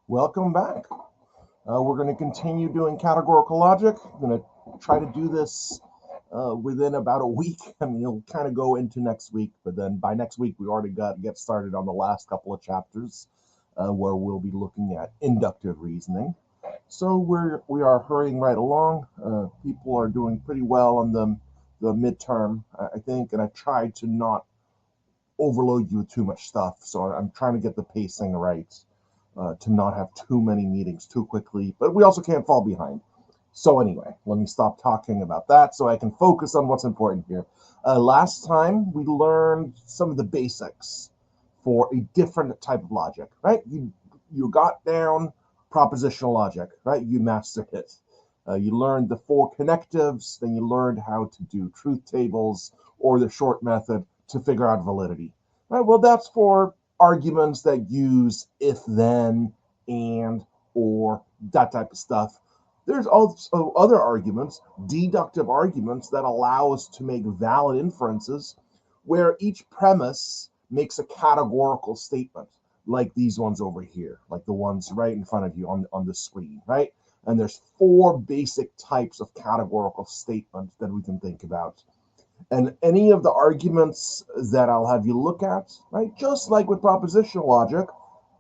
Welcome back. We're going to continue doing categorical logic. I'm going to try to do this within about a week. I mean, it'll kind of go into next week, but then by next week, we already got to get started on the last couple of chapters where we'll be looking at inductive reasoning. So we are hurrying right along. People are doing pretty well on the midterm, I think, and I tried to not overload you with too much stuff. So I'm trying to get the pacing right. To not have too many meetings too quickly, but we also can't fall behind. So anyway, let me stop talking about that so I can focus on what's important here. Last time we learned some of the basics for a different type of logic, right? You got down propositional logic, right? You mastered it. You learned the four connectives, then you learned how to do truth tables or the short method to figure out validity. Right? Well, that's for arguments that use if then and or that type of stuff. There's also other arguments, deductive arguments, that allow us to make valid inferences where each premise makes a categorical statement, like these ones over here, like the ones right in front of you on the screen, right? And there's four basic types of categorical statements that we can think about. And any of the arguments that I'll have you look at, right? Just like with propositional logic,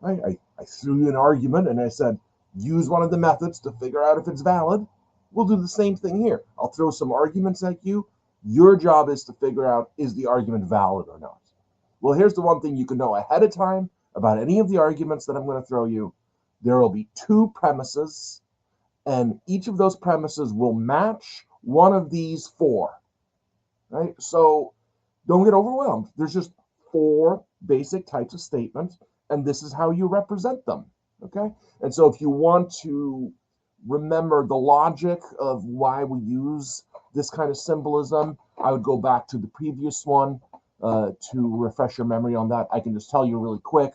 right? I threw you an argument and I said, use one of the methods to figure out if it's valid. We'll do the same thing here. I'll throw some arguments at you. Your job is to figure out, is the argument valid or not? Well, here's the one thing you can know ahead of time about any of the arguments that I'm going to throw you. There will be two premises, and each of those premises will match one of these four. Right? So don't get overwhelmed. There's just four basic types of statements, and this is how you represent them. Okay? And so if you want to remember the logic of why we use this kind of symbolism, I would go back to the previous one to refresh your memory on that. I can just tell you really quick.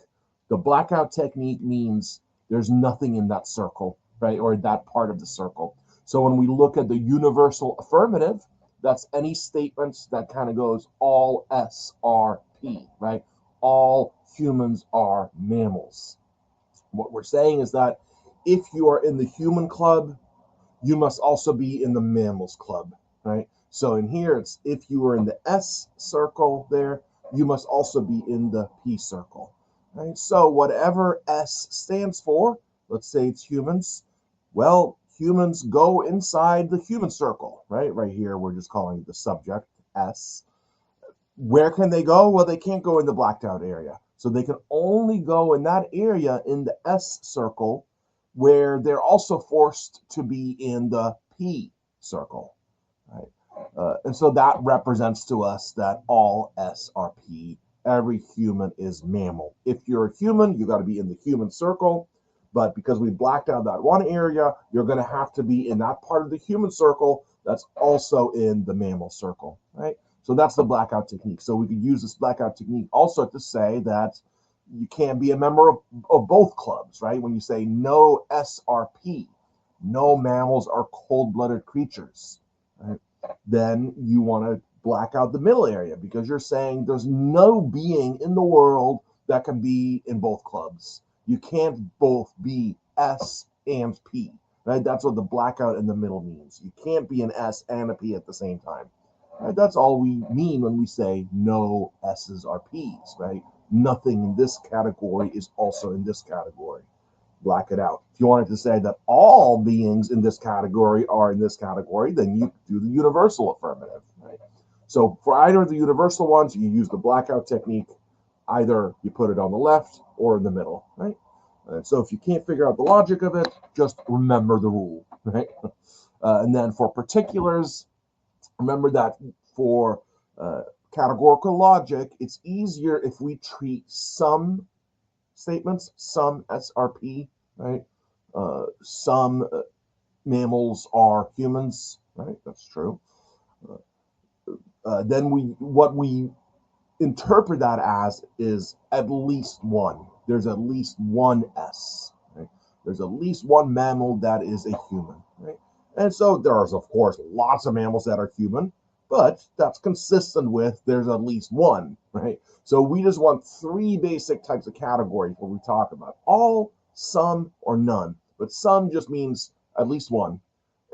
The blackout technique means there's nothing in that circle, right? Or that part of the circle. So when we look at the universal affirmative, that's any statement that kind of goes all S are P, right? All humans are mammals. What we're saying is that if you are in the human club, you must also be in the mammals club, right? So in here, it's if you are in the S circle there, you must also be in the P circle, right? So whatever S stands for, let's say it's humans, well, humans go inside the human circle, right? Right here, we're just calling it the subject, S. Where can they go? Well, they can't go in the blacked out area. So they can only go in that area in the S circle where they're also forced to be in the P circle, right? And so that represents to us that all S are P. Every human is mammal. If you're a human, you got to be in the human circle. But because we blacked out that one area, you're going to have to be in that part of the human circle that's also in the mammal circle, right? So that's the blackout technique. So we could use this blackout technique also to say that you can't be a member of both clubs, right? When you say no SRP, no mammals are cold-blooded creatures, right? Then you want to black out the middle area because you're saying there's no being in the world that can be in both clubs. You can't both be S and P, right? That's what the blackout in the middle means. You can't be an S and a P at the same time. Right? That's all we mean when we say no S's are P's, right? Nothing in this category is also in this category. Black it out. If you wanted to say that all beings in this category are in this category, then you do the universal affirmative, right? So for either of the universal ones, you use the blackout technique. Either you put it on the left or in the middle, right? And so if you can't figure out the logic of it, just remember the rule, right? And then for particulars, remember that for categorical logic, it's easier if we treat some statements, some SRP, right? Some mammals are humans, right? That's true. Then what we interpret that as is at least one. There's at least one S, right? There's at least one mammal that is a human, right? And so there's, of course, lots of mammals that are human, but that's consistent with there's at least one, right? So we just want three basic types of categories when we talk about all some, or none. But some just means at least one.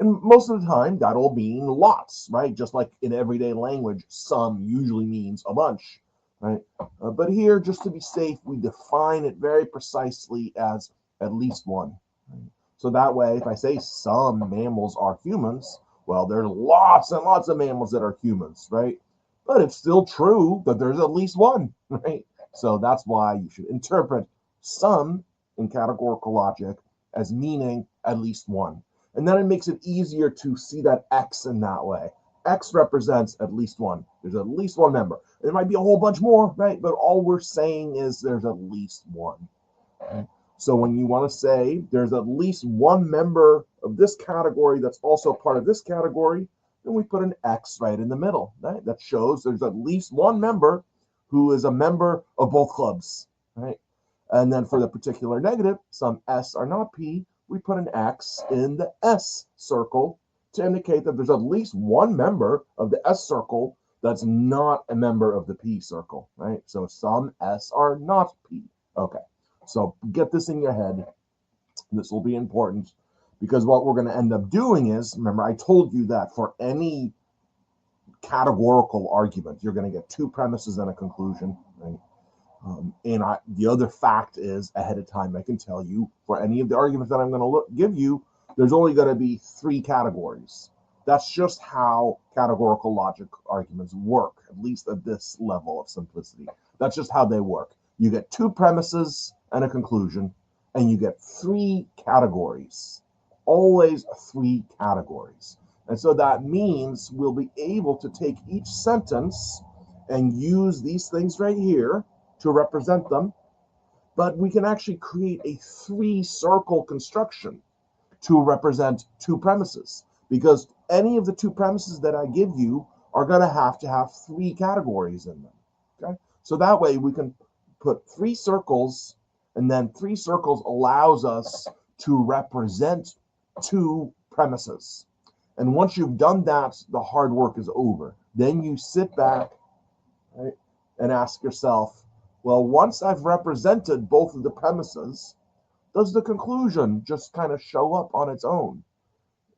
And most of the time, that'll mean lots, right? Just like in everyday language, some usually means a bunch, right? But here, just to be safe, we define it very precisely as at least one. Right? So that way, if I say some mammals are humans, well, there's lots and lots of mammals that are humans, right? But it's still true that there's at least one, right? So that's why you should interpret some in categorical logic as meaning at least one. And then it makes it easier to see that X in that way. X represents at least one. There's at least one member. There might be a whole bunch more, right? But all we're saying is there's at least one. Right? So when you want to say there's at least one member of this category that's also part of this category, then we put an X right in the middle. Right? That shows there's at least one member who is a member of both clubs. Right? And then for the particular negative, some S are not P, we put an X in the S circle to indicate that there's at least one member of the S circle that's not a member of the P circle, right? So some S are not P. Okay, so get this in your head. This will be important because what we're going to end up doing is, remember, I told you that for any categorical argument, you're going to get two premises and a conclusion, right? The other fact is, ahead of time, I can tell you, for any of the arguments that I'm going to give you, there's only going to be three categories. That's just how categorical logic arguments work, at least at this level of simplicity. That's just how they work. You get two premises and a conclusion, and you get three categories. Always three categories. And so that means we'll be able to take each sentence and use these things right here to represent them, but we can actually create a three-circle construction to represent two premises, because any of the two premises that I give you are going to have three categories in them. Okay, so that way we can put three circles, and then three circles allows us to represent two premises. And once you've done that, the hard work is over. Then you sit back, right, and ask yourself, well, once I've represented both of the premises, does the conclusion just kind of show up on its own?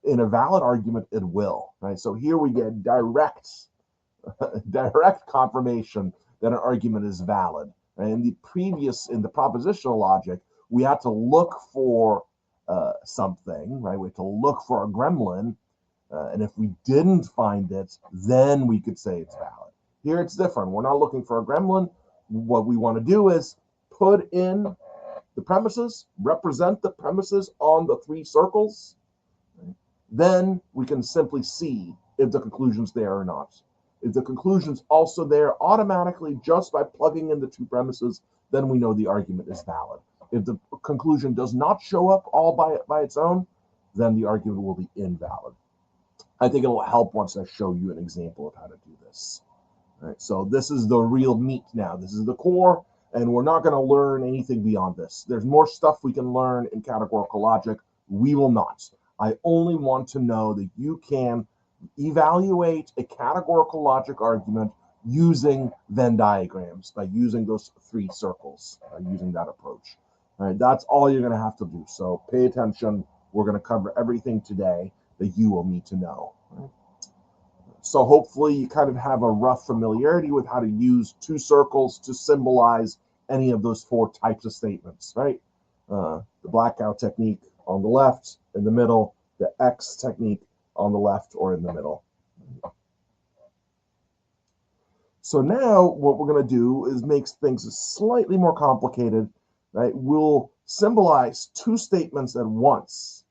In a valid argument, it will, right? So here we get direct confirmation that an argument is valid. And in the propositional logic, we had to look for something, right? We had to look for a gremlin, and if we didn't find it, then we could say it's valid. Here it's different. We're not looking for a gremlin. What we want to do is put in the premises, represent the premises on the three circles. Then we can simply see if the conclusion's there or not. If the conclusion's also there automatically just by plugging in the two premises, then we know the argument is valid. If the conclusion does not show up all by its own, then the argument will be invalid. I think it will help once I show you an example of how to do this. All right, so this is the real meat now. This is the core, and we're not going to learn anything beyond this. There's more stuff we can learn in categorical logic. We will not. I only want to know that you can evaluate a categorical logic argument using Venn diagrams, by using those three circles, using that approach. All right, that's all you're going to have to do. So pay attention. We're going to cover everything today that you will need to know. Right? So hopefully you kind of have a rough familiarity with how to use two circles to symbolize any of those four types of statements, right? The blackout technique on the left, in the middle, the X technique on the left or in the middle. So now what we're going to do is make things slightly more complicated, right? We'll symbolize two statements at once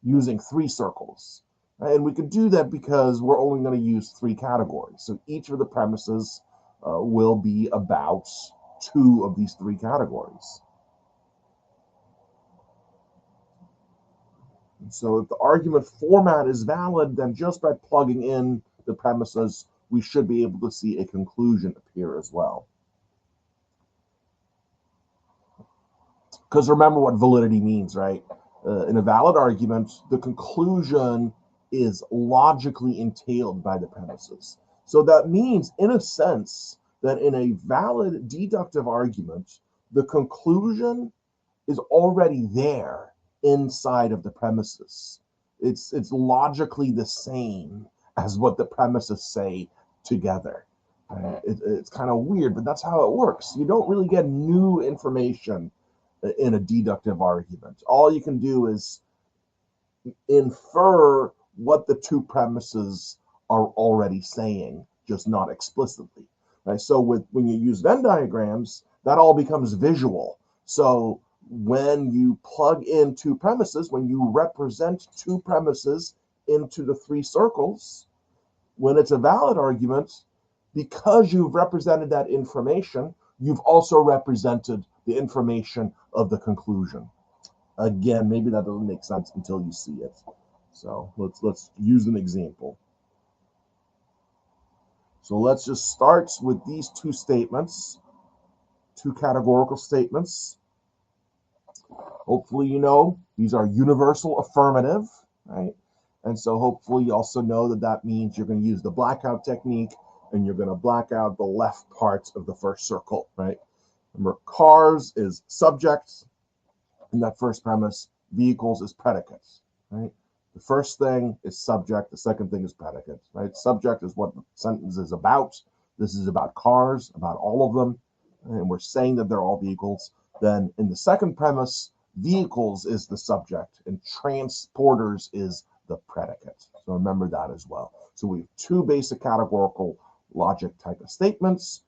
using three circles. And we can do that because we're only going to use three categories. So each of the premises will be about two of these three categories. And so if the argument format is valid, then just by plugging in the premises, we should be able to see a conclusion appear as well. Because remember what validity means, right? In a valid argument, the conclusion is logically entailed by the premises. So that means, in a sense, that in a valid deductive argument, the conclusion is already there inside of the premises. It's logically the same as what the premises say together. It's kind of weird, but that's how it works. You don't really get new information in a deductive argument. All you can do is infer what the two premises are already saying, just not explicitly. Right? So when you use Venn diagrams, that all becomes visual. So when you plug in two premises, when you represent two premises into the three circles, when it's a valid argument, because you've represented that information, you've also represented the information of the conclusion. Again, maybe that doesn't make sense until you see it. So let's use an example. So let's just start with these two statements, two categorical statements. Hopefully you know these are universal affirmative, right? And so hopefully you also know that that means you're going to use the blackout technique and you're going to black out the left part of the first circle, right? Remember, cars is subject in that first premise, vehicles is predicate, right? The first thing is subject, the second thing is predicate, right? Subject is what the sentence is about. This is about cars, about all of them, and we're saying that they're all vehicles. Then in the second premise, vehicles is the subject and transporters is the predicate. So remember that as well. So we have two basic categorical logic type of statements,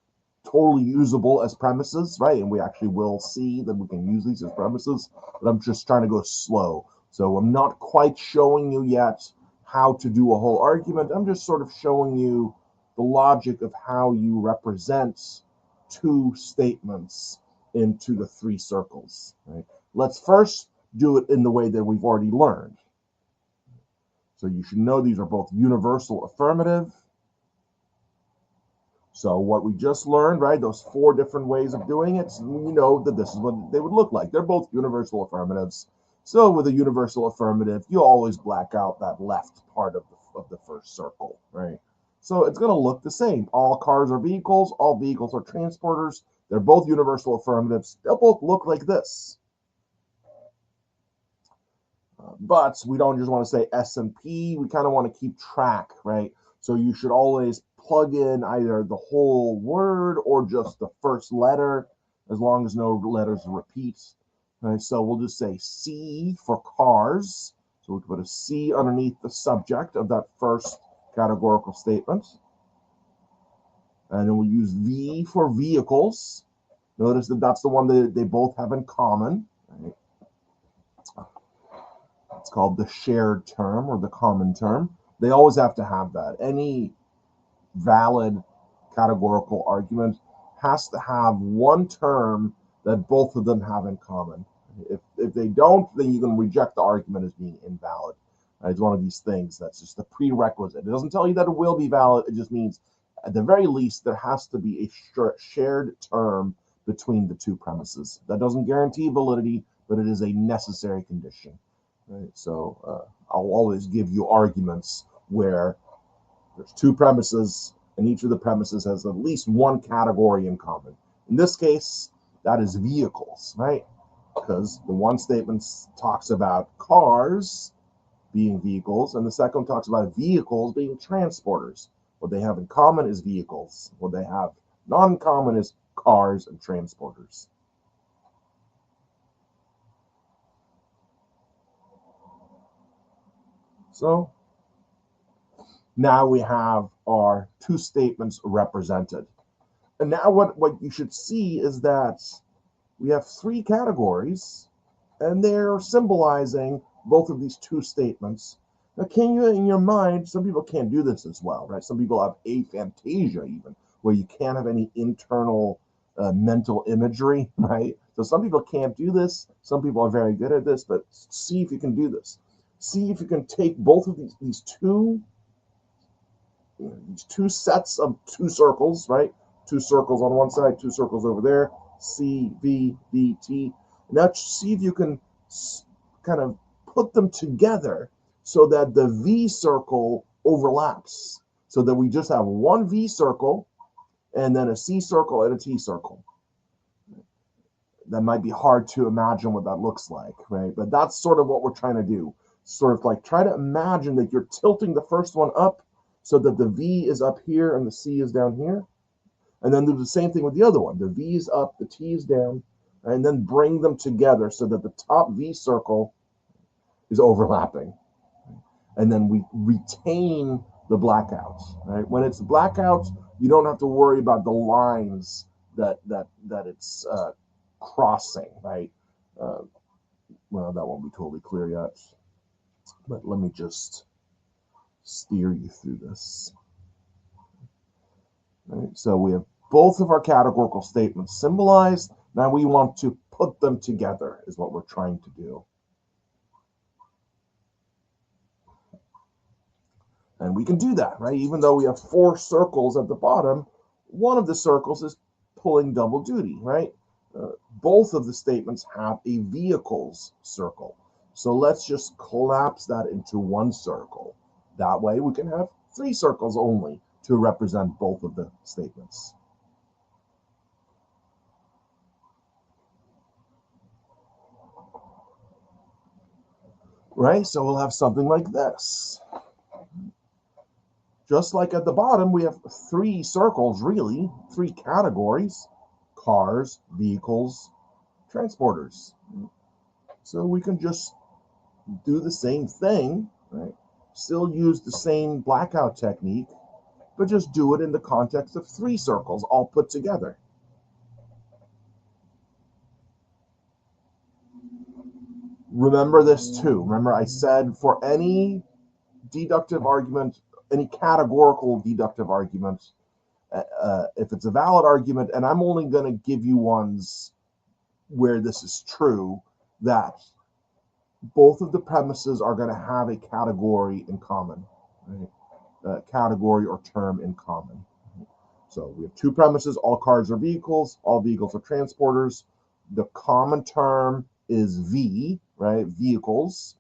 totally usable as premises, right? And we actually will see that we can use these as premises, but I'm just trying to go slow. So I'm not quite showing you yet how to do a whole argument. I'm just sort of showing you the logic of how you represent two statements into the three circles, right? Let's first do it in the way that we've already learned. So you should know these are both universal affirmative. So what we just learned, right, those four different ways of doing it, you know that this is what they would look like. They're both universal affirmatives. So with a universal affirmative, you always black out that left part of the first circle, right? So it's going to look the same. All cars are vehicles. All vehicles are transporters. They're both universal affirmatives. They'll both look like this. But we don't just want to say S and P. We kind of want to keep track, right? So you should always plug in either the whole word or just the first letter, as long as no letters repeat. Right? So we'll just say C for cars. So we can put a C underneath the subject of that first categorical statement. And then we'll use V for vehicles. Notice that that's the one that they both have in common. Right? It's called the shared term or the common term. They always have to have that. Any valid categorical argument has to have one term that both of them have in common. If they don't, then you can reject the argument as being invalid. It's one of these things that's just a prerequisite. It doesn't tell you that it will be valid. It just means, at the very least, there has to be a shared term between the two premises. That doesn't guarantee validity, but it is a necessary condition. Right? So I'll always give you arguments where there's two premises, and each of the premises has at least one category in common. In this case, that is vehicles, right? Because the one statement talks about cars being vehicles, and the second talks about vehicles being transporters. What they have in common is vehicles. What they have non-common is cars and transporters. So now we have our two statements represented. And now what you should see is that we have three categories, and they're symbolizing both of these two statements. Now, can you, in your mind, some people can't do this as well, right? Some people have aphantasia even, where you can't have any internal mental imagery, right? So some people can't do this. Some people are very good at this, but see if you can do this. See if you can take both of these two sets of two circles, right? Two circles on one side, two circles over there, C, V, D, T. Now see if you can kind of put them together so that the V circle overlaps, so that we just have one V circle and then a C circle and a T circle. that might be hard to imagine what that looks like, right? But that's sort of what we're trying to do. Sort of like try to imagine that you're tilting the first one up so that the V is up here and the C is down here. And then do the same thing with the other one. The V is up, the T is down, and then bring them together so that the top V circle is overlapping. And then we retain the blackouts, right? When it's blackout, you don't have to worry about the lines that it's crossing, right? Well, that won't be totally clear yet, but let me just steer you through this. Right? So we have both of our categorical statements symbolized. Now we want to put them together is what we're trying to do. And we can do that, right? Even though we have 4 circles at the bottom, one of the circles is pulling double duty, right? Both of the statements have a vehicles circle. So let's just collapse that into one circle. That way we can have 3 circles only to represent both of the statements. Right, so we'll have something like this. Just like at the bottom, we have 3 circles, really, 3 categories: cars, vehicles, transporters. So we can just do the same thing, right? Still use the same blackout technique, but just do it in the context of 3 circles all put together. Remember this too. Remember I said for any deductive argument, any categorical deductive argument, if it's a valid argument, and I'm only going to give you ones where this is true, that both of the premises are going to have a category in common, right? Category or term in common. So we have 2 premises: all cars are vehicles, all vehicles are transporters. The common term is V, right? Vehicles.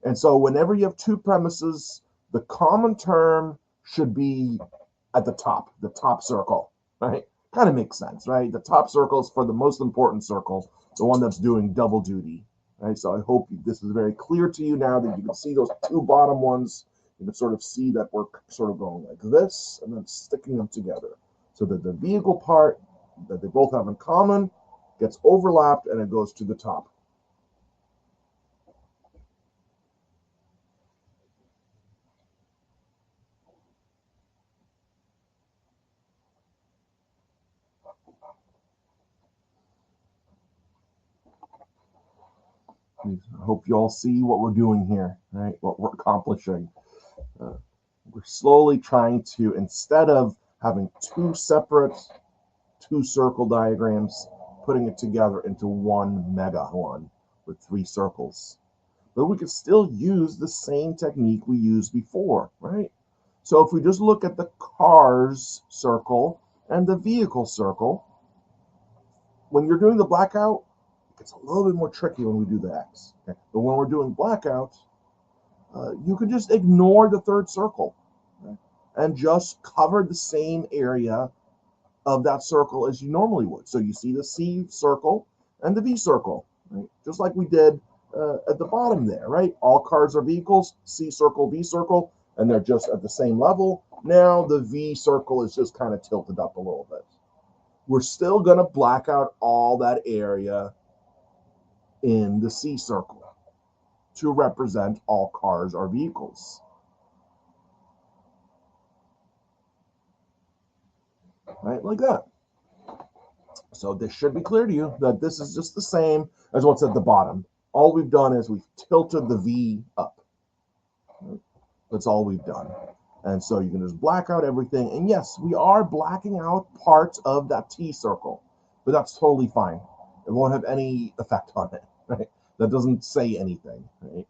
And so whenever you have 2 premises, the common term should be at the top circle, right? Kind of makes sense, right? The top circle is for the most important circle, the one that's doing double duty, right? So I hope this is very clear to you now that you can see those 2 bottom ones. You can sort of see that we're sort of going like this and then sticking them together so that the vehicle part that they both have in common gets overlapped and it goes to the top. I hope you all see what we're doing here, right? What we're accomplishing. We're slowly trying to, instead of having 2 separate 2 circle diagrams, putting it together into one mega one with 3 circles. But we can still use the same technique we used before, right? So if we just look at the cars circle and the vehicle circle, when you're doing the blackout, it's a little bit more tricky when we do the X. Okay? But when we're doing blackout, you can just ignore the 3rd circle, okay? And just cover the same area of that circle as you normally would. So you see the C circle and the V circle, right? Just like we did at the bottom there, right? All cars are vehicles, C circle, V circle, and they're just at the same level. Now the V circle is just kind of tilted up a little bit. We're still going to black out all that area in the C circle to represent all cars are vehicles. Right, like that. So this should be clear to you that this is just the same as what's at the bottom. All we've done is we've tilted the V up. Right? That's all we've done. And so you can just black out everything. And yes, we are blacking out parts of that T circle, but that's totally fine. It won't have any effect on it, right? That doesn't say anything, right?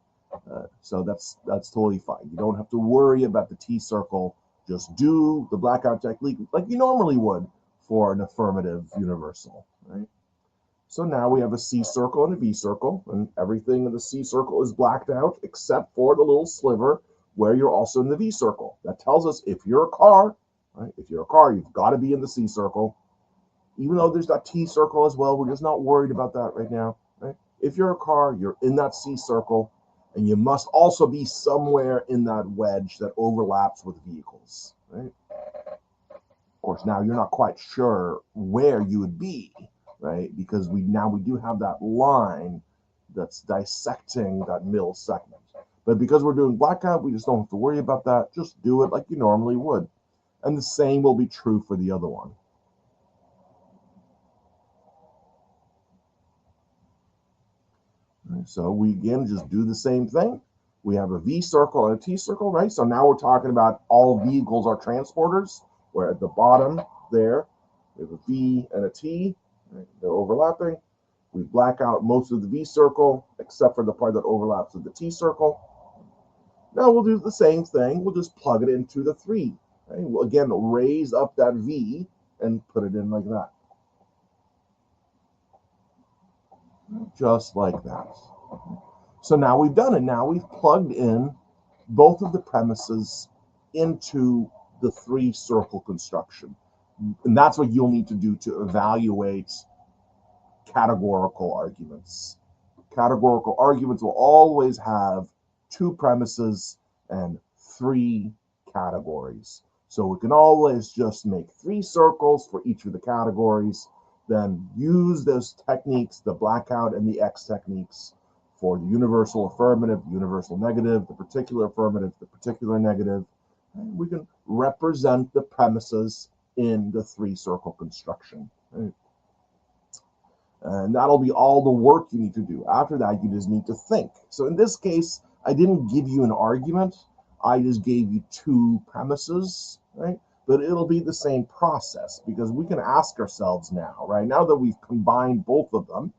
So that's totally fine. You don't have to worry about the T circle. Just do the blackout technique like you normally would for an affirmative universal, right? So now we have a C circle and a V circle, and everything in the C circle is blacked out except for the little sliver where you're also in the V circle. That tells us if you're a car, right? If you're a car, you've got to be in the C circle. even though there's that T circle as well, we're just not worried about that right now, right? If you're a car, you're in that C circle, and you must also be somewhere in that wedge that overlaps with vehicles, right? Of course, now you're not quite sure where you would be, right? Because we do have that line that's dissecting that middle segment. But because we're doing blackout, we just don't have to worry about that. Just do it like you normally would. And the same will be true for the other one. So we again just do the same thing. We have a V circle and a T circle, right? So now we're talking about all vehicles are transporters, where at the bottom there, we have a V and a T, right? They're overlapping. We black out most of the V circle, except for the part that overlaps with the T circle. Now we'll do the same thing. We'll just plug it into the 3. Right? We'll again raise up that V and put it in like that. Just like that. So now we've done it. Now we've plugged in both of the premises into the 3-circle construction. And that's what you'll need to do to evaluate categorical arguments. Categorical arguments will always have 2 premises and 3 categories. So we can always just make 3 circles for each of the categories, then use those techniques, the blackout and the X techniques, for the universal affirmative, the universal negative, the particular affirmative, the particular negative. And we can represent the premises in the 3-circle construction. Right? And that'll be all the work you need to do. After that, you just need to think. So in this case, I didn't give you an argument. I just gave you 2 premises, right? But it'll be the same process, because we can ask ourselves now, right? Now that we've combined both of them,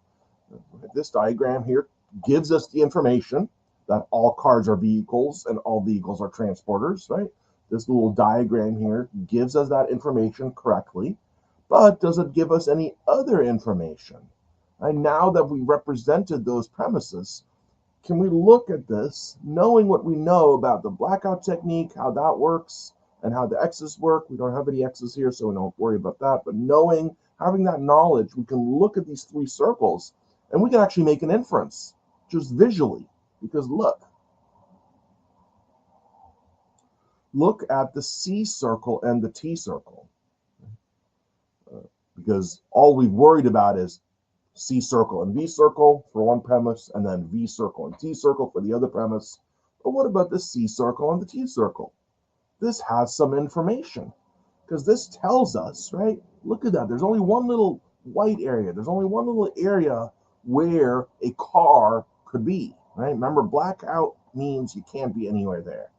this diagram here gives us the information that all cars are vehicles and all vehicles are transporters, right? This little diagram here gives us that information correctly, but does it give us any other information? And now that we represented those premises, can we look at this, knowing what we know about the blackout technique, how that works, and how the X's work? We don't have any X's here, so we don't worry about that. But having that knowledge, we can look at these 3 circles, and we can actually make an inference, just visually. Because look at the C circle and the T circle. Because all we've worried about is C circle and V circle for one premise, and then V circle and T circle for the other premise. But what about the C circle and the T circle? This has some information, because this tells us, right? Look at that. There's only one little white area. There's only one little area where a car could be, right? Remember, blackout means you can't be anywhere there.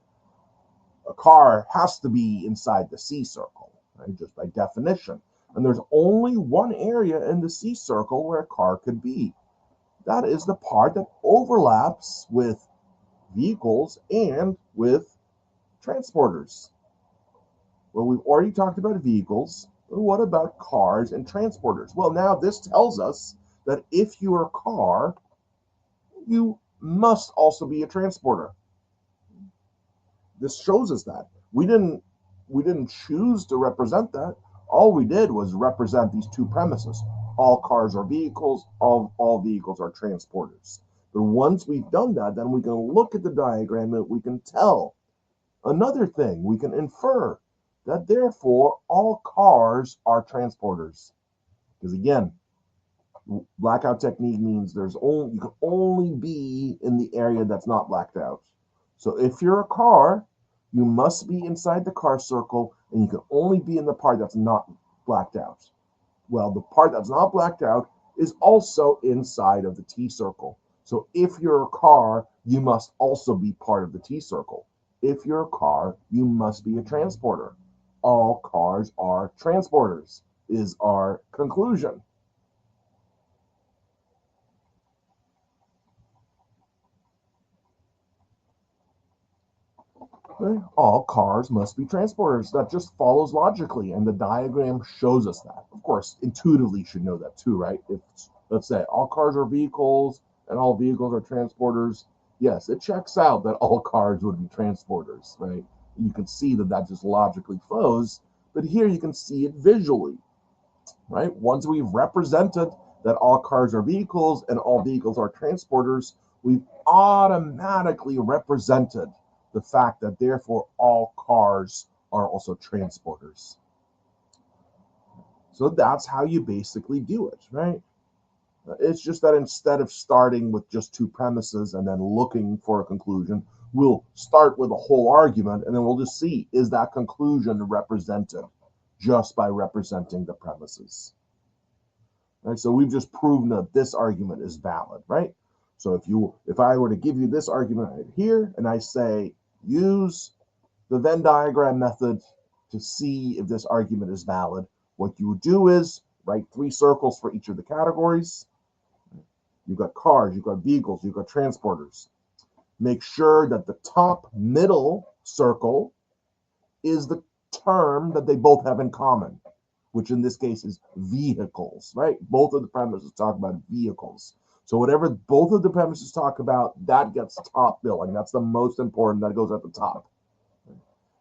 A car has to be inside the C circle, right? Just by definition. And there's only one area in the C circle where a car could be. That is the part that overlaps with vehicles and with transporters. Well, we've already talked about vehicles. But what about cars and transporters? Well, now this tells us that if you're a car, you must also be a transporter. This shows us that. We didn't choose to represent that. All we did was represent these 2 premises. All cars are vehicles, all vehicles are transporters. But once we've done that, then we can look at the diagram and we can tell another thing. We can infer that therefore all cars are transporters. Because again, blackout technique means you can only be in the area that's not blacked out. So if you're a car, you must be inside the car circle, and you can only be in the part that's not blacked out. Well, the part that's not blacked out is also inside of the T circle. So if you're a car, you must also be part of the T circle. If you're a car, you must be a transporter. All cars are transporters, is our conclusion. Okay. All cars must be transporters. That just follows logically, and the diagram shows us that. Of course, intuitively you should know that too, right? If, let's say, all cars are vehicles and all vehicles are transporters, yes, it checks out that all cars would be transporters, right? You can see that just logically flows, but here you can see it visually. right? Once we've represented that all cars are vehicles and all vehicles are transporters, we've automatically represented the fact that therefore all cars are also transporters. So that's how you basically do it, right? It's just that instead of starting with just two premises and then looking for a conclusion, we'll start with a whole argument and then we'll just see, is that conclusion represented just by representing the premises? Right? So we've just proven that this argument is valid, right? So if I were to give you this argument right here and I say, use the Venn diagram method to see if this argument is valid, what you would do is write 3 circles for each of the categories. You've got cars, you've got vehicles, you've got transporters. Make sure that the top middle circle is the term that they both have in common, which in this case is vehicles, right? Both of the premises talk about vehicles. So whatever both of the premises talk about, that gets top billing. That's the most important, that goes at the top.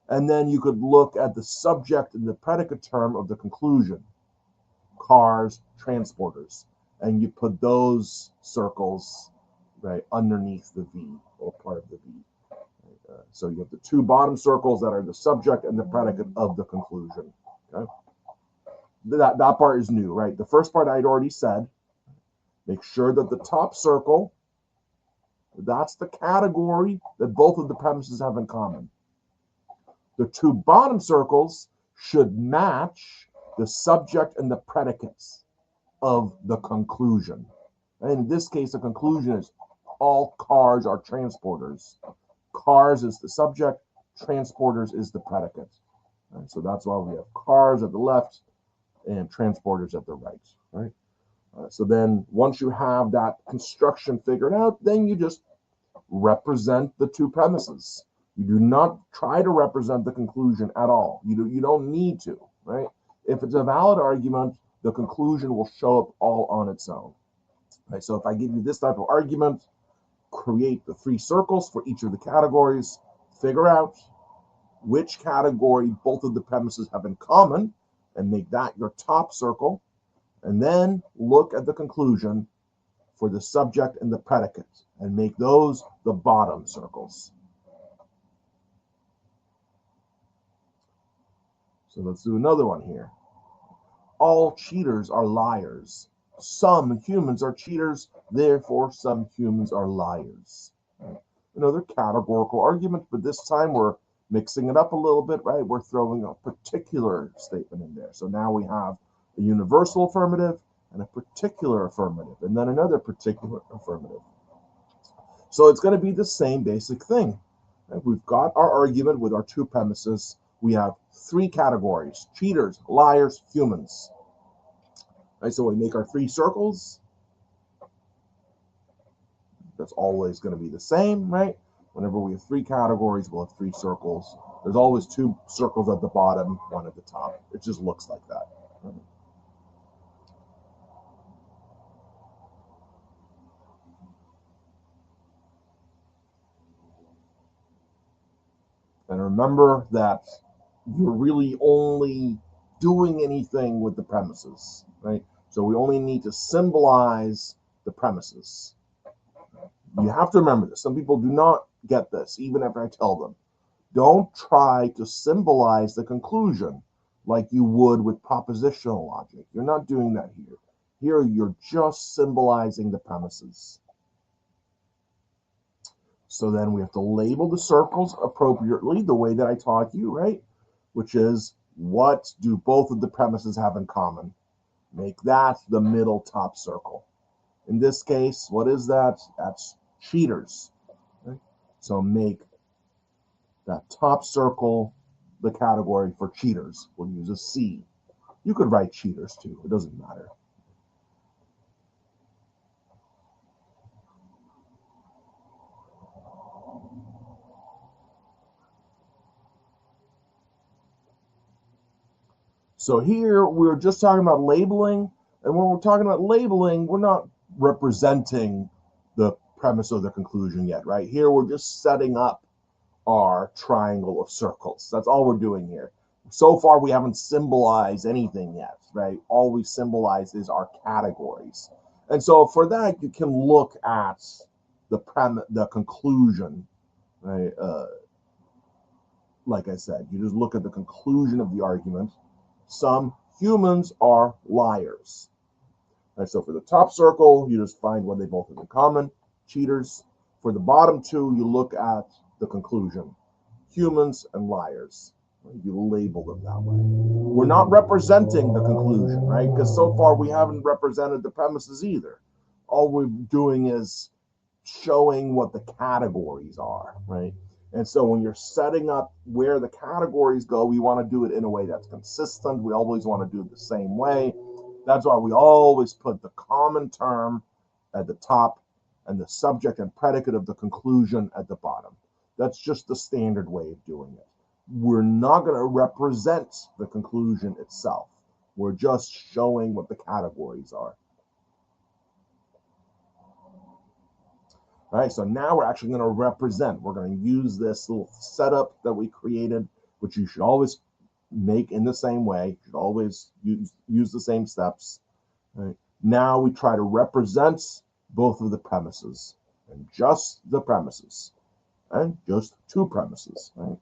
And then you could look at the subject and the predicate term of the conclusion, cars, transporters, and you put those circles right underneath the V or part of the V. So you have the 2 bottom circles that are the subject and the predicate of the conclusion. Okay? That part is new, right? The first part I'd already said. Make sure that the top circle, that's the category that both of the premises have in common. The 2 bottom circles should match the subject and the predicates of the conclusion. And in this case, the conclusion is all cars are transporters. Cars is the subject, transporters is the predicate. Right? So that's why we have cars at the left and transporters at the right, right? So then once you have that construction figured out, then you just represent the 2 premises. You do not try to represent the conclusion at all. You don't need to, right? If it's a valid argument, the conclusion will show up all on its own. Right? So if I give you this type of argument, create the 3 circles for each of the categories, figure out which category both of the premises have in common, and make that your top circle, and then look at the conclusion for the subject and the predicate, and make those the bottom circles. So let's do another one here. All cheaters are liars. Some humans are cheaters, therefore some humans are liars. Another categorical argument, but this time we're mixing it up a little bit, right? We're throwing a particular statement in there. So now we have a universal affirmative and a particular affirmative, and then another particular affirmative. So it's going to be the same basic thing. Right? We've got our argument with our 2 premises. We have 3 categories: cheaters, liars, humans. Right? So we make our 3 circles. That's always going to be the same, right? Whenever we have 3 categories, we'll have 3 circles. There's always 2 circles at the bottom, 1 at the top. It just looks like that. Right? And remember that you're really only doing anything with the premises, right? So we only need to symbolize the premises. You have to remember this. Some people do not get this, even after I tell them. Don't try to symbolize the conclusion like you would with propositional logic. You're not doing that here. Here, you're just symbolizing the premises. So then we have to label the circles appropriately, the way that I taught you, right? Which is, what do both of the premises have in common? Make that the middle top circle. In this case, what is that? That's cheaters. Right? So make that top circle the category for cheaters. We'll use a C. You could write cheaters too. It doesn't matter. So here we're just talking about labeling, and when we're talking about labeling, we're not representing the premise or the conclusion yet, right? Here we're just setting up our triangle of circles. That's all we're doing here. So far, we haven't symbolized anything yet, right? All we symbolize is our categories. And so for that, you can look at the conclusion, right? Like I said, you just look at the conclusion of the argument. Some humans are liars. Right, so for the top circle, you just find what they both have in common, cheaters. For the bottom two, you look at the conclusion, humans and liars. You label them that way. We're not representing the conclusion, right? Because so far we haven't represented the premises either. All we're doing is showing what the categories are, right? And so when you're setting up where the categories go, we want to do it in a way that's consistent. We always want to do it the same way. That's why we always put the common term at the top and the subject and predicate of the conclusion at the bottom. That's just the standard way of doing it. We're not going to represent the conclusion itself. We're just showing what the categories are. All right, so now we're actually going to represent. We're going to use this little setup that we created, which you should always make in the same way. You should always use the same steps. Right? Now we try to represent both of the premises, and just the premises, and just two premises. Right?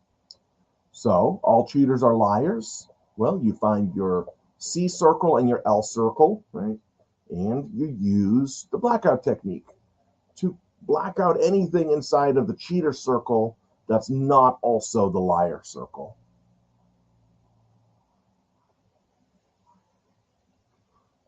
So all cheaters are liars. Well, you find your C circle and your L circle, right? And you use the blackout technique to black out anything inside of the cheater circle that's not also the liar circle.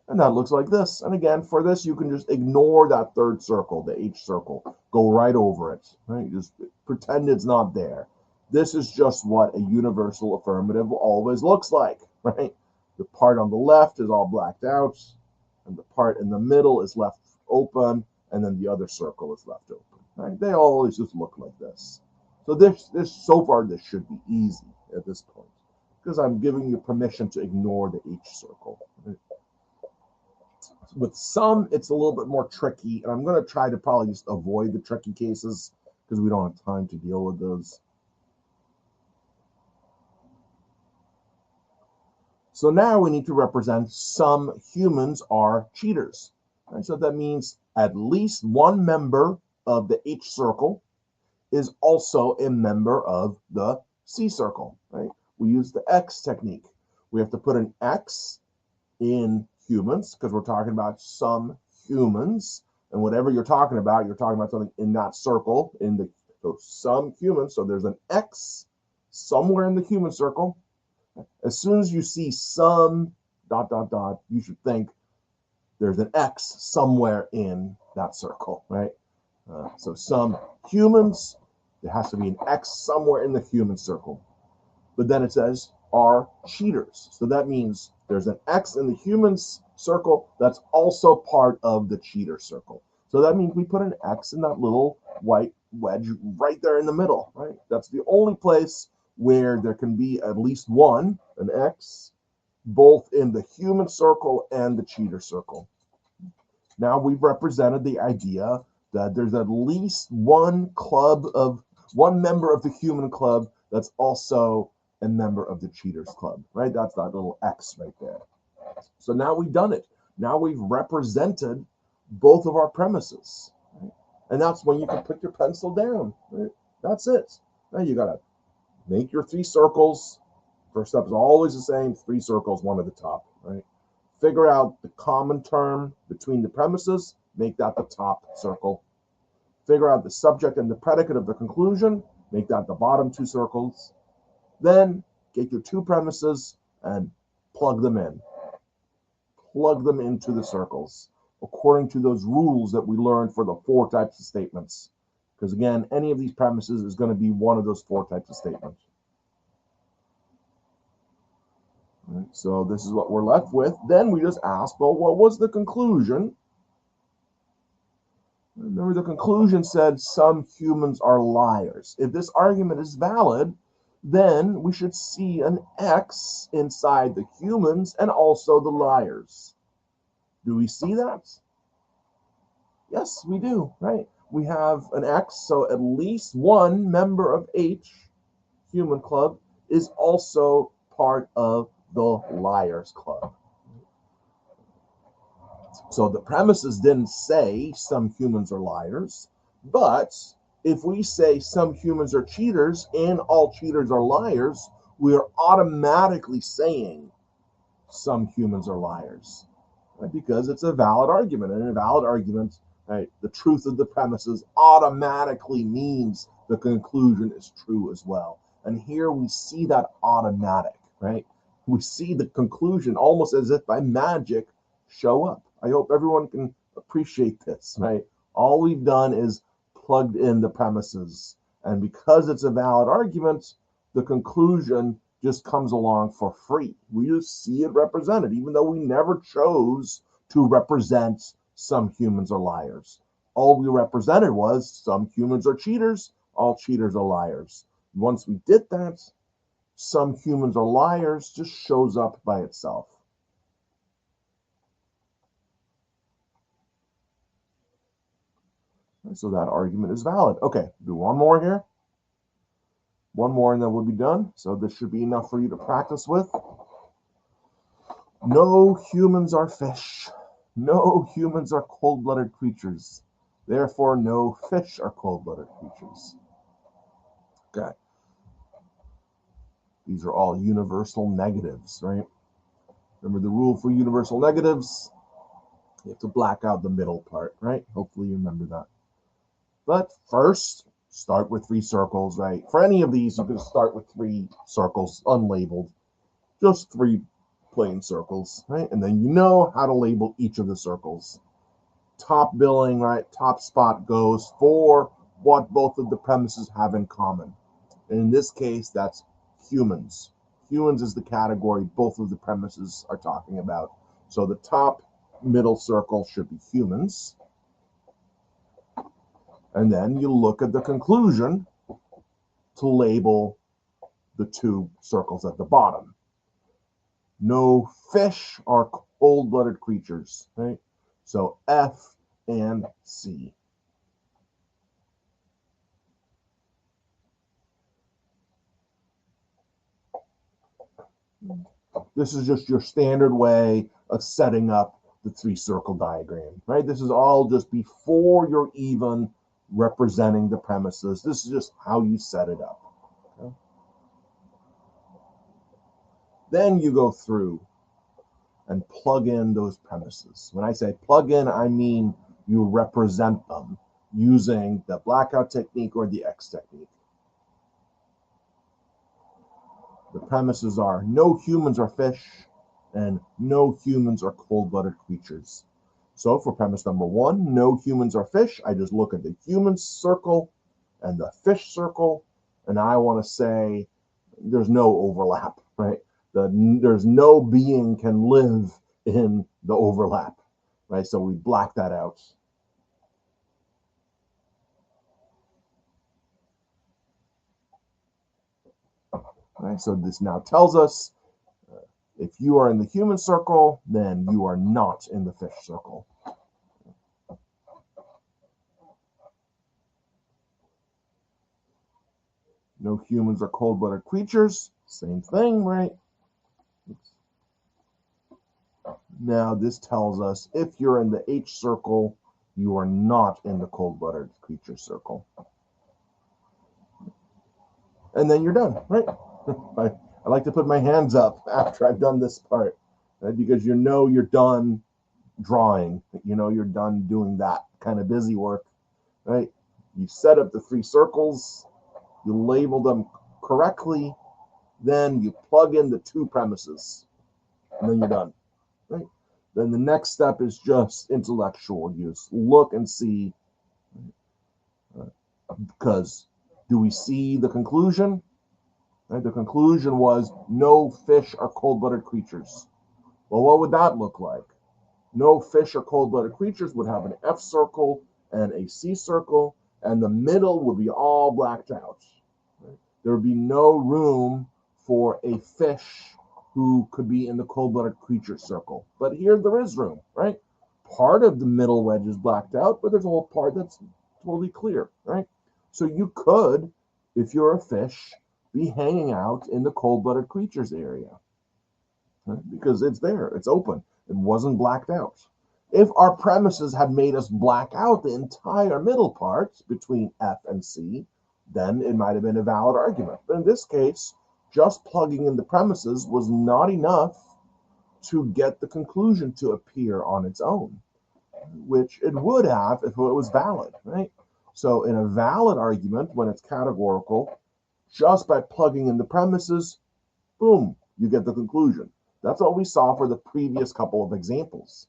And that looks like this. And again, for this, you can just ignore that third circle, the H circle. Go right over it. Right? Just pretend it's not there. This is just what a universal affirmative always looks like. Right? The part on the left is all blacked out, and the part in the middle is left open, and then the other circle is left open. Right? They always just look like this. So this so far, this should be easy at this point, because I'm giving you permission to ignore the H circle. Right? With some, it's a little bit more tricky, and I'm going to try to probably just avoid the tricky cases because we don't have time to deal with those. So now we need to represent some humans are cheaters. Right? So that means at least one member of the H circle is also a member of the C circle. Right? We use the X technique. We have to put an X in humans because we're talking about some humans, and whatever you're talking about something in that circle, so some humans. So there's an X somewhere in the human circle. As soon as you see some ... you should think there's an X somewhere in that circle, right? So some humans, there has to be an X somewhere in the human circle. But then it says are cheaters. So that means there's an X in the humans circle that's also part of the cheater circle. So that means we put an X in that little white wedge right there in the middle, right? That's the only place where there can be at least one, an X, both in the human circle and the cheater circle. Now we've represented the idea that there's at least one member of the human club that's also a member of the cheaters club, right? That's that little X right there. So now we've done it. Now we've represented both of our premises. Right? And that's when you can put your pencil down. Right? That's it. Now you got to make your three circles. First step is always the same, three circles, one at the top. Right? Figure out the common term between the premises, make that the top circle. Figure out the subject and the predicate of the conclusion, make that the bottom two circles. Then get your two premises and plug them in. Plug them into the circles according to those rules that we learned for the four types of statements. Because again, any of these premises is going to be one of those four types of statements. Right, so this is what we're left with. Then we just ask, well, what was the conclusion? Remember, the conclusion said some humans are liars. If this argument is valid, then we should see an X inside the humans and also the liars. Do we see that? Yes, we do, right? We have an X, so at least one member of H, human club, is also part of the Liars Club. So the premises didn't say some humans are liars, but if we say some humans are cheaters and all cheaters are liars, we are automatically saying some humans are liars, right? Because it's a valid argument. And in a valid argument, right, the truth of the premises automatically means the conclusion is true as well. And here we see that automatic, right? We see the conclusion almost as if by magic show up. I hope everyone can appreciate this, right? All we've done is plugged in the premises. And because it's a valid argument, the conclusion just comes along for free. We just see it represented, even though we never chose to represent some humans are liars. All we represented was some humans are cheaters, all cheaters are liars. Once we did that, some humans are liars just shows up by itself. So that argument is valid. Okay, do one more here. One more and then we'll be done. So this should be enough for you to practice with. No humans are fish. No humans are cold-blooded creatures. Therefore, no fish are cold-blooded creatures. Okay. These are all universal negatives, right? Remember the rule for universal negatives? You have to black out the middle part, right? Hopefully you remember that. But first, start with 3 circles, right? For any of these, you can start with 3 circles, unlabeled. Just 3 plain circles, right? And then you know how to label each of the circles. Top billing, right? Top spot goes for what both of the premises have in common. And in this case, that's humans. Humans is the category both of the premises are talking about. So the top middle circle should be humans. And then you look at the conclusion to label the 2 circles at the bottom. No fish are cold-blooded creatures, right? So F and C. This is just your standard way of setting up the 3-circle diagram, right? This is all just before you're even representing the premises. This is just how you set it up. Okay? Then you go through and plug in those premises. When I say plug in, I mean you represent them using the blackout technique or the X technique. The premises are no humans are fish and no humans are cold-blooded creatures. So for premise number 1, no humans are fish, I just look at the humans circle and the fish circle, and I want to say there's no overlap, right? There's no being can live in the overlap, right? So we black that out. Right, so this now tells us if you are in the human circle, then you are not in the fish circle. No humans are cold-blooded creatures. Same thing, right? Now this tells us if you're in the H circle, you are not in the cold-blooded creature circle. And then you're done, right? I like to put my hands up after I've done this part, right? Because you know you're done drawing. You know you're done doing that kind of busy work, right? You set up the 3 circles, you label them correctly, then you plug in the 2 premises, and then you're done, right? Then the next step is just intellectual. You just look and see, because do we see the conclusion? Right? The conclusion was no fish are cold-blooded creatures. Well, what would that look like? No fish are cold-blooded creatures would have an F circle and a C circle, and the middle would be all blacked out. Right? There would be no room for a fish who could be in the cold-blooded creature circle. But here there is room, right? Part of the middle wedge is blacked out, but there's a whole part that's totally clear, right? So you could, if you're a fish, be hanging out in the cold-blooded creatures area, right? Because it's there, it's open, it wasn't blacked out. If our premises had made us black out the entire middle part between F and C, then it might have been a valid argument. But in this case, just plugging in the premises was not enough to get the conclusion to appear on its own, which it would have if it was valid, right? So in a valid argument, when it's categorical, just by plugging in the premises, boom, you get the conclusion. That's what we saw for the previous couple of examples.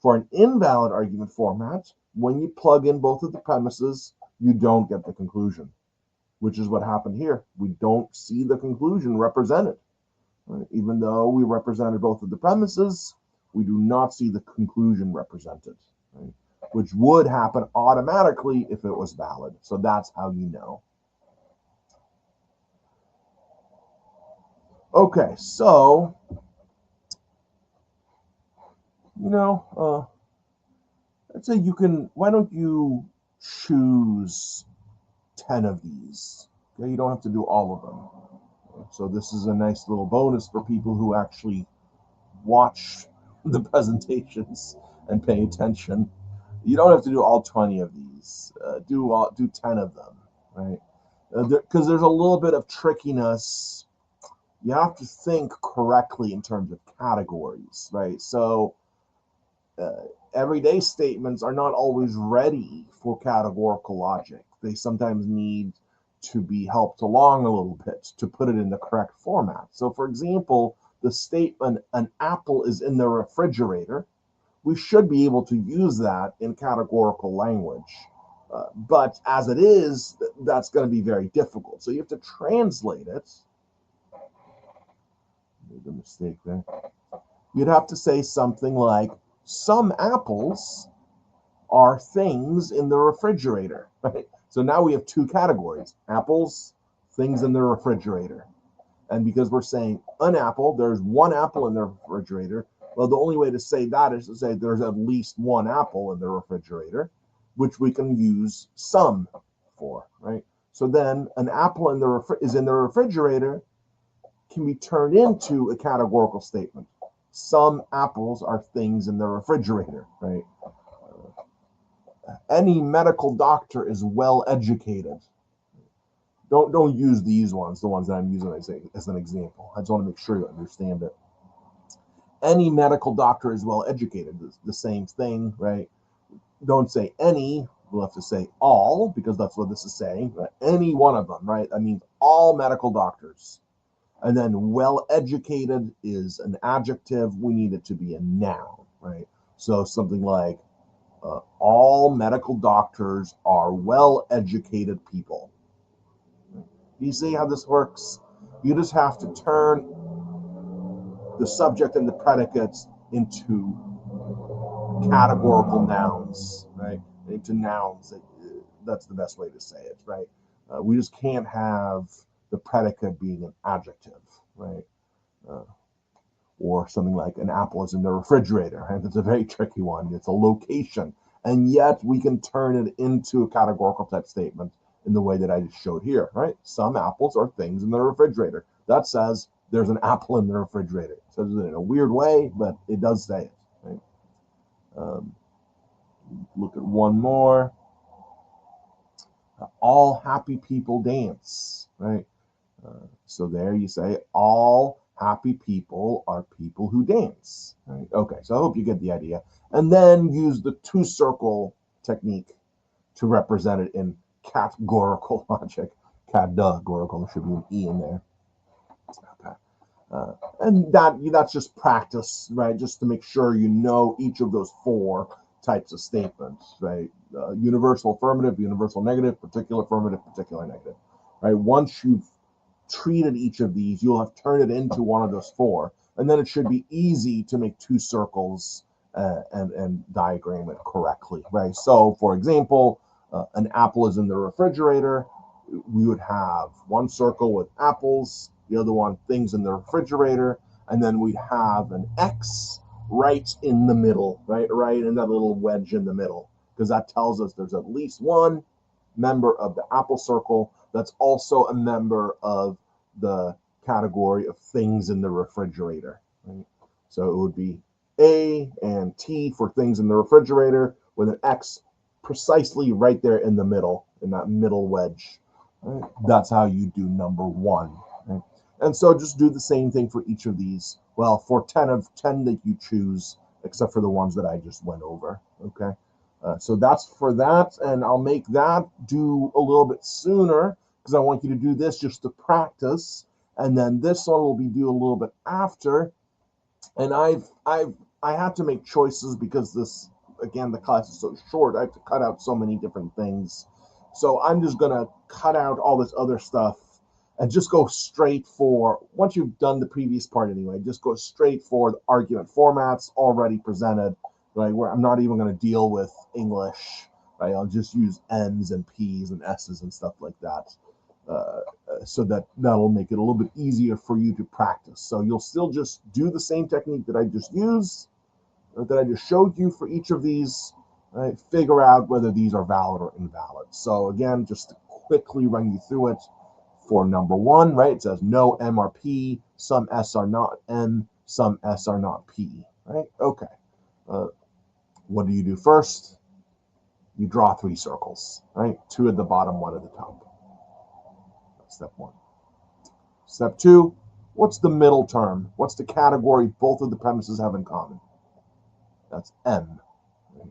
For an invalid argument format, when you plug in both of the premises, you don't get the conclusion, which is what happened here. We don't see the conclusion represented. Right? Even though we represented both of the premises, we do not see the conclusion represented, right? Which would happen automatically if it was valid. So that's how you know. Okay, so, let's say why don't you choose 10 of these? Okay, you don't have to do all of them. So this is a nice little bonus for people who actually watch the presentations and pay attention. You don't have to do all 20 of these. Do 10 of them, right? Because there's a little bit of trickiness. You have to think correctly in terms of categories, right? So everyday statements are not always ready for categorical logic. They sometimes need to be helped along a little bit to put it in the correct format. So for example, the statement, an apple is in the refrigerator, we should be able to use that in categorical language. But as it is, that's going to be very difficult. So you have to translate it. Made a mistake there. You'd have to say something like, some apples are things in the refrigerator, right? So now we have two categories, apples, things in the refrigerator. And because we're saying an apple, there's one apple in the refrigerator. Well, the only way to say that is to say there's at least one apple in the refrigerator, which we can use some for, right? So then an apple is in the refrigerator can be turned into a categorical statement. Some apples are things in the refrigerator, right? Any medical doctor is well educated. Don't use these ones, the ones that I'm using as an example. I just want to make sure you understand it. Any medical doctor is well educated. It's the same thing, right? Don't say any. We'll have to say all, because that's what this is saying. Right? Any one of them, right? That means all medical doctors. And then well educated is an adjective. We need it to be a noun, right? So something like all medical doctors are well educated people. You see how this works? You just have to turn the subject and the predicates into categorical nouns, right? Into nouns. That's the best way to say it, right? We just can't have the predicate being an adjective, right? Or something like an apple is in the refrigerator, right? It's a very tricky one. It's a location. And yet we can turn it into a categorical type statement in the way that I just showed here, right? Some apples are things in the refrigerator. That says there's an apple in the refrigerator. It says it in a weird way, but it does say it, right? Look at one more. All happy people dance, right? So there you say all happy people are people who dance, right? Okay, so I hope you get the idea. And then use the two-circle technique to represent it in categorical logic. Categorical, there should be an E in there. Okay. And that's just practice, right? Just to make sure you know each of those four types of statements, right? Universal affirmative, universal negative, particular affirmative, particular negative, right? Once you've treated each of these, you'll have turned it into one of those four, and then it should be easy to make two circles and diagram it correctly, right? So, for example, an apple is in the refrigerator. We would have one circle with apples, the other one things in the refrigerator, and then we'd have an X right in the middle, right in that little wedge in the middle, because that tells us there's at least one member of the apple circle that's also a member of the category of things in the refrigerator, right? So it would be A and T for things in the refrigerator with an X precisely right there in the middle, in that middle wedge. Right? That's how you do number 1. Right? And so just do the same thing for each of these. Well, for 10 of 10 that you choose, except for the ones that I just went over. Okay. So that's for that, and I'll make that do a little bit sooner because I want you to do this just to practice, and then this one will be due a little bit after. And I have to make choices because this, again, the class is so short. I have to cut out so many different things. So I'm just gonna cut out all this other stuff and just go straight for, once you've done the previous part anyway, just go straight for the argument formats already presented, right? Where I'm not even going to deal with English, right? I'll just use N's and P's and S's and stuff like that. So that'll make it a little bit easier for you to practice. So you'll still just do the same technique that I just used, that I just showed you for each of these, right? Figure out whether these are valid or invalid. So again, just to quickly run you through it, for number 1, right, it says no M are P, some S are not M, some S are not P, right? Okay. What do you do first? You draw 3 circles, right? 2 at the bottom, 1 at the top. That's step 1. Step 2, what's the middle term? What's the category both of the premises have in common? That's M. Right?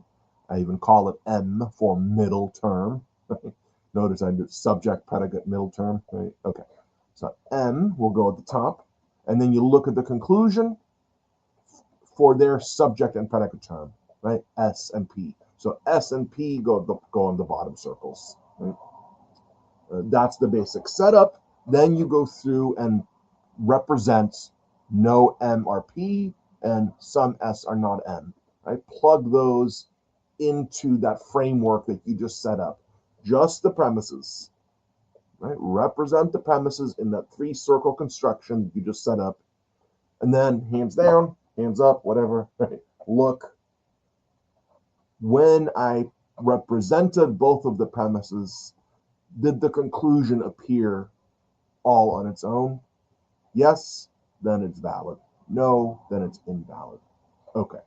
I even call it M for middle term. Right? Notice I do subject, predicate, middle term. Right? Okay. So M will go at the top, and then you look at the conclusion for their subject and predicate term, right? S and P. So S and P go in the bottom circles. Right? That's the basic setup. Then you go through and represent no M are P and some S are not M. Right? Plug those into that framework that you just set up. Just the premises, right? Represent the premises in that 3-circle construction you just set up. And then hands down, hands up, whatever, right? Look, when I represented both of the premises, did the conclusion appear all on its own? Yes, then it's valid. No, then it's invalid. Okay.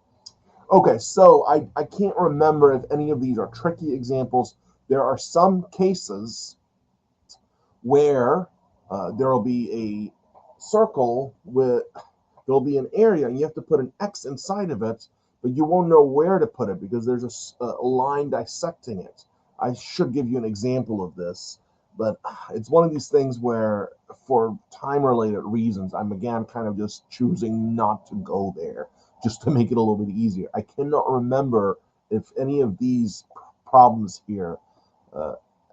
Okay, so I can't remember if any of these are tricky examples. There are some cases where there will be a circle with, there'll be an area and you have to put an X inside of it, but you won't know where to put it because there's a line dissecting it. I should give you an example of this, but it's one of these things where for time-related reasons, I'm again kind of just choosing not to go there just to make it a little bit easier. I cannot remember if any of these problems here,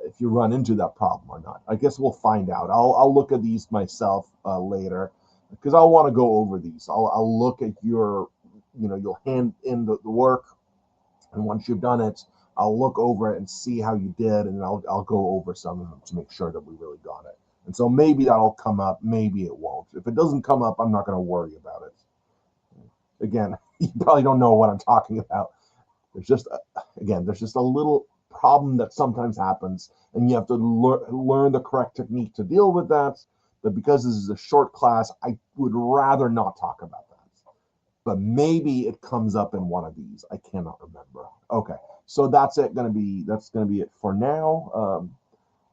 if you run into that problem or not. I guess we'll find out. I'll look at these myself later because I'll want to go over these. I'll look at your, you'll hand in the work, and once you've done it, I'll look over it and see how you did, and I'll go over some of them to make sure that we really got it. And so maybe that'll come up, maybe it won't. If it doesn't come up, I'm not going to worry about it. Again, you probably don't know what I'm talking about. There's just a little problem that sometimes happens, and you have to learn the correct technique to deal with that. But because this is a short class, I would rather not talk about that. But maybe it comes up in one of these. I cannot remember. Okay, so that's it. That's gonna be it for now.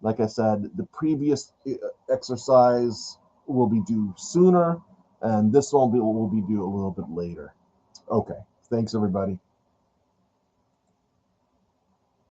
Like I said, the previous exercise will be due sooner, and this one will be due a little bit later. Okay, thanks everybody.